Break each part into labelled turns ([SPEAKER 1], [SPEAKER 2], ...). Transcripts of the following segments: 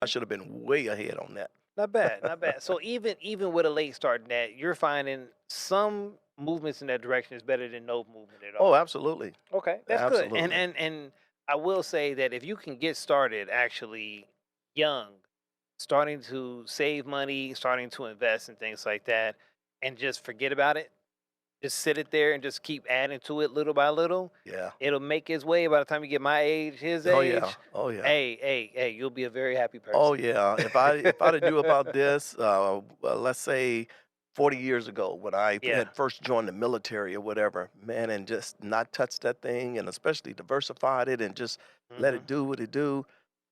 [SPEAKER 1] I should have been way ahead on that.
[SPEAKER 2] Not bad, not bad. So even with a late start, that you're finding some movements in that direction is better than no movement at
[SPEAKER 1] Oh,
[SPEAKER 2] all.
[SPEAKER 1] absolutely.
[SPEAKER 2] Okay, that's good. And
[SPEAKER 1] Absolutely.
[SPEAKER 2] and and I will say that if you can get started actually young, starting to save money, starting to invest and things like that, and just forget about it, just sit it there and just keep adding to it little by little,
[SPEAKER 1] Yeah.
[SPEAKER 2] it'll make its way by the time you get my age, his
[SPEAKER 1] Oh, yeah.
[SPEAKER 2] age.
[SPEAKER 1] Oh, yeah.
[SPEAKER 2] Hey, you'll be a very happy
[SPEAKER 1] Oh,
[SPEAKER 2] person.
[SPEAKER 1] yeah. If I'd have knew about this, let's say 40 years ago when I
[SPEAKER 2] Yeah.
[SPEAKER 1] had first joined the military or whatever, man, and just not touched that thing and especially diversified it and just let
[SPEAKER 2] Hmm.
[SPEAKER 1] it do what it do.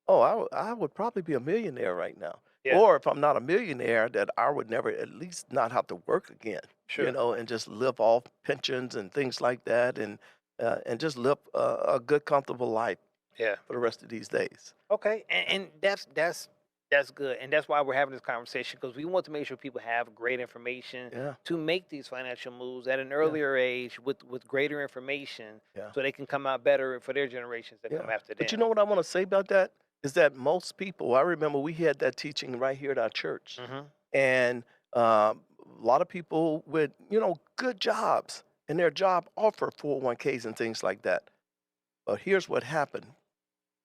[SPEAKER 1] Oh, I would probably be a millionaire right now.
[SPEAKER 2] Yeah.
[SPEAKER 1] Or if I'm not a millionaire, that I would never at least not have to work again,
[SPEAKER 2] Sure.
[SPEAKER 1] and just live off pensions and things like that and just live a good, comfortable life
[SPEAKER 2] Yeah.
[SPEAKER 1] for the rest of these days.
[SPEAKER 2] Okay, and that's good, and that's why we're having this conversation because we want to make sure people have great information
[SPEAKER 1] Yeah,
[SPEAKER 2] to make these financial moves at an
[SPEAKER 1] yeah,
[SPEAKER 2] earlier age with greater information,
[SPEAKER 1] yeah,
[SPEAKER 2] so they can come out better for their generations that come
[SPEAKER 1] yeah.
[SPEAKER 2] after
[SPEAKER 1] But you
[SPEAKER 2] them.
[SPEAKER 1] know what I want to say about that is that most people, I remember we had that teaching right here at our church,
[SPEAKER 2] Hmm.
[SPEAKER 1] and a lot of people with good jobs and their job offer 401ks and things like that. But here's what happened: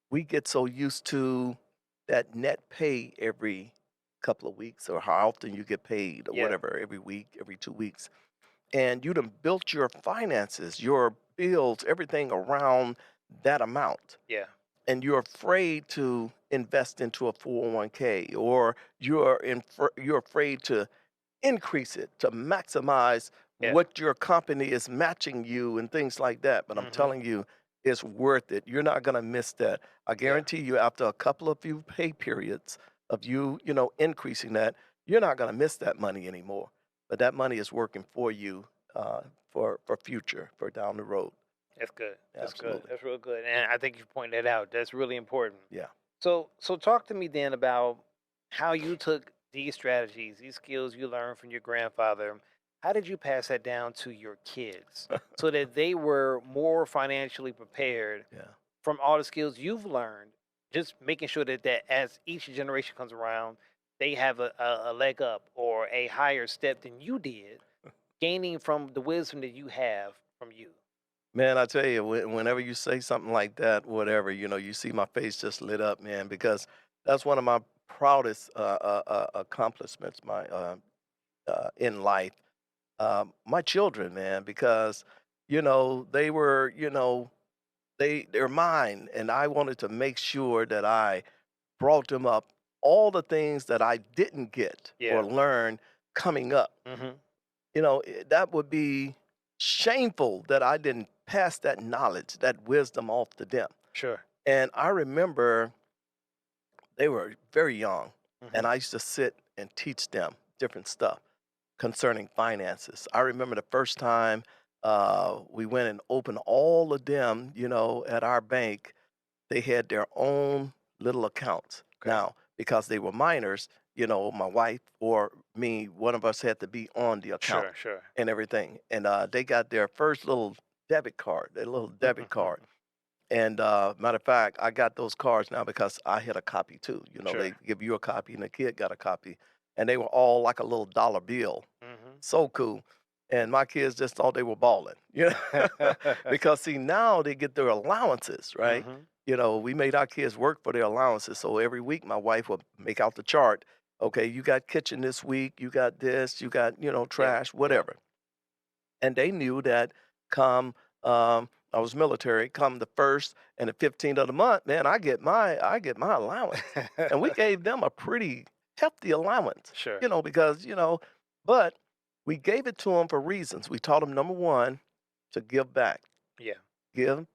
[SPEAKER 1] we get so used to that net pay every couple of weeks, or how often you get paid, or
[SPEAKER 2] Yeah,
[SPEAKER 1] whatever, every week, every 2 weeks, and you done built your finances, your bills, everything around that amount,
[SPEAKER 2] yeah,
[SPEAKER 1] and you're afraid to invest into a 401k, or you're afraid to increase it to maximize
[SPEAKER 2] yeah.
[SPEAKER 1] what your company is matching you and things like that. But I'm
[SPEAKER 2] Hmm.
[SPEAKER 1] telling you, it's worth it. You're not going to miss that. I
[SPEAKER 2] Yeah,
[SPEAKER 1] guarantee you, after a couple of few pay periods of increasing that, you're not going to miss that money anymore. But that money is working for you, for future, for down the road.
[SPEAKER 2] that's good. That's good.
[SPEAKER 1] Absolutely.
[SPEAKER 2] That's real good, and I think you pointed that out. That's really important.
[SPEAKER 1] Yeah.
[SPEAKER 2] So talk to me then about how you took these strategies, these skills you learned from your grandfather. How did you pass that down to your kids so that they were more financially prepared
[SPEAKER 1] Yeah.
[SPEAKER 2] from all the skills you've learned? Just making sure that as each generation comes around, they have a leg up or a higher step than you did, gaining from the wisdom that you have from you.
[SPEAKER 1] Man, I tell you, whenever you say something like that, whatever, you see my face just lit up, man, because that's one of my proudest accomplishments, in life. My children, man, because they were, they're mine, and I wanted to make sure that I brought them up all the things that I didn't get or
[SPEAKER 2] Yeah.
[SPEAKER 1] learn coming up.
[SPEAKER 2] Hmm.
[SPEAKER 1] That would be shameful that I didn't pass that knowledge, that wisdom off to them.
[SPEAKER 2] Sure.
[SPEAKER 1] And I remember they were very young,
[SPEAKER 2] Hmm.
[SPEAKER 1] and I used to sit and teach them different stuff concerning finances. I remember the first time we went and opened all of them, at our bank. They had their own little accounts.
[SPEAKER 2] Okay.
[SPEAKER 1] Now, because they were minors, my wife or me, one of us had to be on the account
[SPEAKER 2] Sure. Sure.
[SPEAKER 1] and everything. And they got their first little debit card, their little debit card. And matter of fact, I got those cards now because I had a copy too. They
[SPEAKER 2] Sure.
[SPEAKER 1] give you a copy and the kid got a copy. And they were all like a little dollar bill.
[SPEAKER 2] Mhm.
[SPEAKER 1] So cool. And my kids just thought they were balling, because see, now they get their allowances, right?
[SPEAKER 2] Mhm.
[SPEAKER 1] We made our kids work for their allowances. So every week my wife would make out the chart. Okay, you got kitchen this week, you got this, you got,
[SPEAKER 2] Yeah.
[SPEAKER 1] trash,
[SPEAKER 2] Yeah.
[SPEAKER 1] whatever. And they knew that come I was military, come the first and the 15th of the month, man, I get my allowance. And we gave them a pretty hefty allowance,
[SPEAKER 2] Sure.
[SPEAKER 1] because, but we gave it to them for reasons. We taught them, number one, to give back.
[SPEAKER 2] Yeah.
[SPEAKER 1] Give,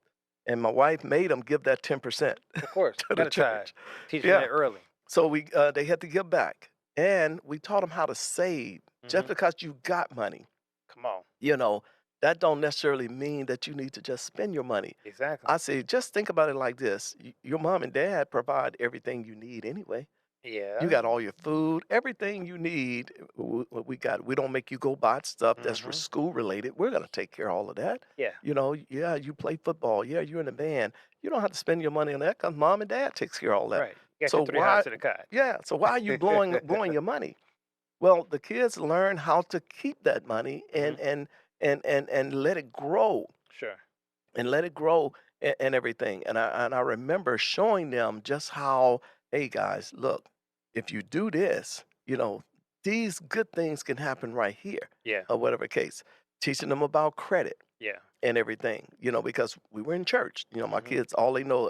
[SPEAKER 1] and my wife made them give that 10%
[SPEAKER 2] Of course.
[SPEAKER 1] to the
[SPEAKER 2] Gotta try.
[SPEAKER 1] church.
[SPEAKER 2] Teach them that
[SPEAKER 1] Yeah.
[SPEAKER 2] early.
[SPEAKER 1] So they had to give back. And we taught them how to save. Just
[SPEAKER 2] Mhm.
[SPEAKER 1] because you got money,
[SPEAKER 2] Come on.
[SPEAKER 1] you know, that don't necessarily mean that you need to just spend your money.
[SPEAKER 2] Exactly.
[SPEAKER 1] I say, just think about it like this. Your mom and dad provide everything you need anyway. You
[SPEAKER 2] Yeah.
[SPEAKER 1] got all your food, everything you need. We got. We don't make you go buy stuff that's for
[SPEAKER 2] Mhm.
[SPEAKER 1] school related. We're gonna take care of all of that.
[SPEAKER 2] Yeah.
[SPEAKER 1] Yeah, you play football. Yeah, you're in a band. You don't have to spend your money on that because mom and dad takes care of all that.
[SPEAKER 2] Right. Got
[SPEAKER 1] So
[SPEAKER 2] your 3 hots
[SPEAKER 1] why
[SPEAKER 2] to the cot.
[SPEAKER 1] yeah, so why are you blowing your money? Well, the kids learn how to keep that money
[SPEAKER 2] Mhm.
[SPEAKER 1] and let it grow
[SPEAKER 2] Sure.
[SPEAKER 1] and let it grow and everything. And I remember showing them just how, hey guys, look, if you do this, these good things can happen right here,
[SPEAKER 2] Yeah.
[SPEAKER 1] or whatever case. Teaching them about credit
[SPEAKER 2] Yeah.
[SPEAKER 1] and everything, because we were in church. My
[SPEAKER 2] Mhm.
[SPEAKER 1] kids, all they know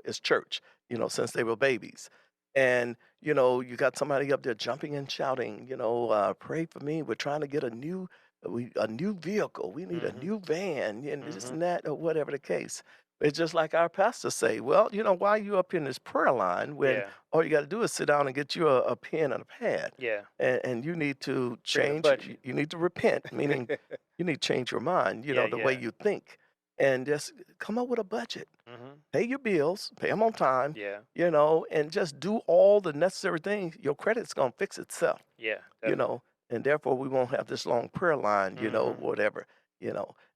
[SPEAKER 1] is church, since they were babies. And, you got somebody up there jumping and shouting, pray for me. We're trying to get a new vehicle. We need a
[SPEAKER 2] Mhm.
[SPEAKER 1] new van and this
[SPEAKER 2] Mhm.
[SPEAKER 1] and that, or whatever the case. It's just like our pastors say, well, why are you up in this prayer line when
[SPEAKER 2] Yeah.
[SPEAKER 1] all you got to do is sit down and get you a pen and a pad?
[SPEAKER 2] Yeah.
[SPEAKER 1] And you need to
[SPEAKER 2] Create a
[SPEAKER 1] change,
[SPEAKER 2] budget.
[SPEAKER 1] you need to repent, meaning you need to change your mind,
[SPEAKER 2] Yeah,
[SPEAKER 1] the way
[SPEAKER 2] yeah.
[SPEAKER 1] you think, and just come up with a budget.
[SPEAKER 2] Mhm.
[SPEAKER 1] Pay your bills, pay them on time,
[SPEAKER 2] Yeah.
[SPEAKER 1] and just do all the necessary things. Your credit's gonna fix itself,
[SPEAKER 2] Yeah,
[SPEAKER 1] you
[SPEAKER 2] definitely.
[SPEAKER 1] know, and therefore we won't have this long prayer line,
[SPEAKER 2] Mhm.
[SPEAKER 1] whatever.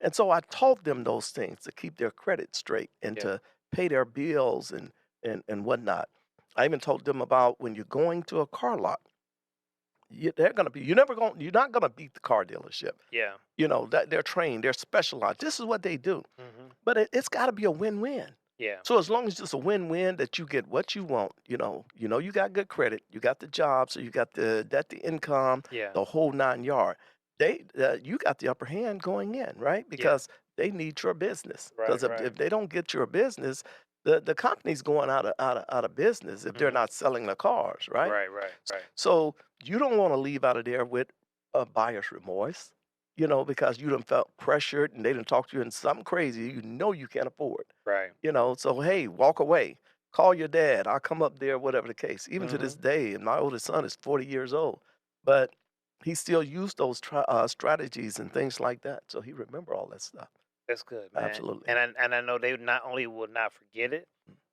[SPEAKER 1] And so I taught them those things to keep their credit straight and
[SPEAKER 2] Yeah.
[SPEAKER 1] to pay their bills and whatnot. I even told them about when you're going to a car lot, you're not gonna beat the car dealership.
[SPEAKER 2] Yeah.
[SPEAKER 1] That they're trained, they're specialized. This is what they do.
[SPEAKER 2] Mhm.
[SPEAKER 1] But it's got to be a win-win.
[SPEAKER 2] Yeah.
[SPEAKER 1] So as long as it's a win-win that you get what you want, you got good credit, you got the job, so you got the income,
[SPEAKER 2] Yeah.
[SPEAKER 1] the whole 9 yard. You got the upper hand going in, right?
[SPEAKER 2] Yeah.
[SPEAKER 1] Because they need your business.
[SPEAKER 2] Right,
[SPEAKER 1] Because
[SPEAKER 2] right.
[SPEAKER 1] if they don't get your business, the company's going out of business if they're
[SPEAKER 2] Mhm.
[SPEAKER 1] not selling the cars, right?
[SPEAKER 2] Right, right, right.
[SPEAKER 1] So you don't want to leave out of there with a buyer's remorse, because you done felt pressured and they done talk to you in something crazy you can't afford.
[SPEAKER 2] Right.
[SPEAKER 1] So hey, walk away. Call your dad. I'll come up there, whatever the case. Even to this
[SPEAKER 2] Mhm.
[SPEAKER 1] day, and my oldest son is 40 years old, but he still used those strategies and things like that. So he remember all that stuff.
[SPEAKER 2] That's good, man.
[SPEAKER 1] Absolutely.
[SPEAKER 2] And I know they not only will not forget it,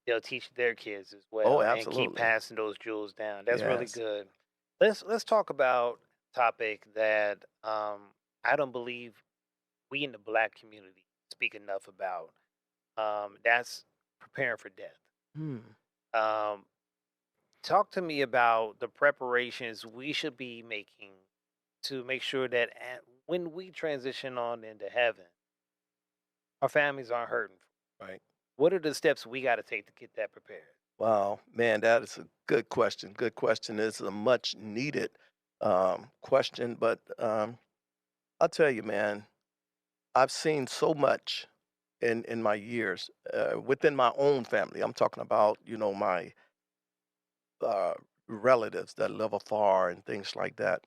[SPEAKER 2] they'll teach their kids as
[SPEAKER 1] Oh,
[SPEAKER 2] well and keep
[SPEAKER 1] absolutely.
[SPEAKER 2] passing those jewels down. That's really
[SPEAKER 1] Yes.
[SPEAKER 2] good. Let's talk about topic that I don't believe we in the black community speak enough about. That's preparing for death.
[SPEAKER 1] Hmm.
[SPEAKER 2] Um, talk to me about the preparations we should be making to make sure that when we transition on into heaven, our families aren't hurting.
[SPEAKER 1] Right.
[SPEAKER 2] What are the steps we got to take to get that prepared?
[SPEAKER 1] Wow, man, that is a good question. Good question. It's a much needed question, but I'll tell you, man, I've seen so much in my years within my own family. I'm talking about, my uh, relatives that live afar and things like that.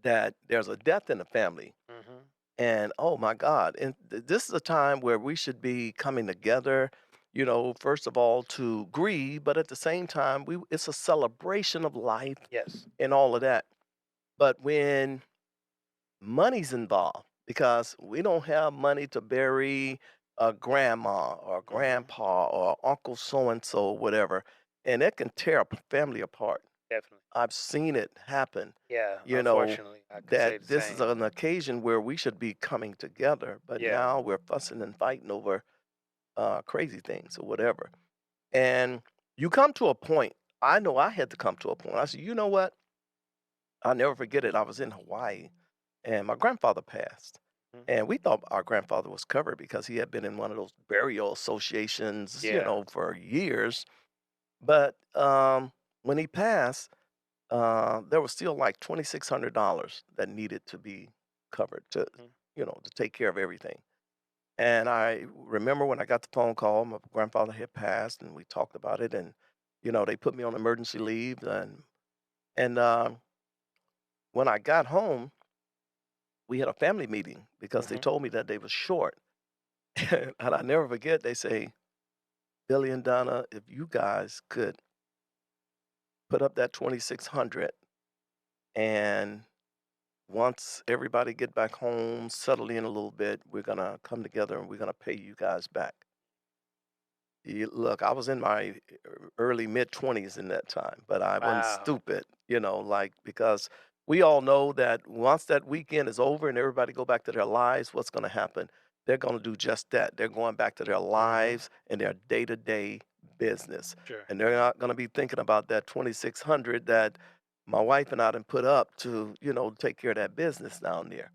[SPEAKER 1] That there's a death in the family,
[SPEAKER 2] Hmm.
[SPEAKER 1] and oh my God, and this is a time where we should be coming together. First of all, to grieve, but at the same time, it's a celebration of life
[SPEAKER 2] Yes.
[SPEAKER 1] and all of that. But when money's involved, because we don't have money to bury a grandma or
[SPEAKER 2] Hmm.
[SPEAKER 1] grandpa or uncle so and so, whatever, and it can tear a family apart.
[SPEAKER 2] Definitely.
[SPEAKER 1] I've seen it happen,
[SPEAKER 2] Yeah.
[SPEAKER 1] you know,
[SPEAKER 2] Unfortunately, I could
[SPEAKER 1] that
[SPEAKER 2] say the
[SPEAKER 1] this is
[SPEAKER 2] same.
[SPEAKER 1] an occasion where we should be coming together, but
[SPEAKER 2] Yeah.
[SPEAKER 1] now we're fussing and fighting over crazy things or whatever. And you come to a point, I know I had to come to a point. I said, you know what? I'll never forget it. I was in Hawaii and my grandfather passed.
[SPEAKER 2] Mhm.
[SPEAKER 1] And we thought our grandfather was covered because he had been in one of those burial associations,
[SPEAKER 2] Yeah.
[SPEAKER 1] for years. But when he passed, there was still like $2,600 that needed to be covered
[SPEAKER 2] Mhm.
[SPEAKER 1] to take care of everything. And I remember when I got the phone call, my grandfather had passed, and we talked about it, and they put me on emergency leave, and when I got home, we had a family meeting because they
[SPEAKER 2] Mhm.
[SPEAKER 1] told me that they was short, and I never forget. They say, Billy and Donna, if you guys could put up that 2,600, and once everybody get back home, settle in a little bit, we're gonna come together and we're gonna pay you guys back. Look, I was in my early mid 20s in that time, but I wasn't
[SPEAKER 2] Wow.
[SPEAKER 1] stupid, like because we all know that once that weekend is over and everybody go back to their lives, what's going to happen? They're going to do just that. They're going back to their
[SPEAKER 2] Mhm.
[SPEAKER 1] lives and their day-to-day
[SPEAKER 2] Mm,
[SPEAKER 1] business,
[SPEAKER 2] sure.
[SPEAKER 1] and they're not gonna be thinking about that 2,600 that my wife and I done put up to, take care of that business down there.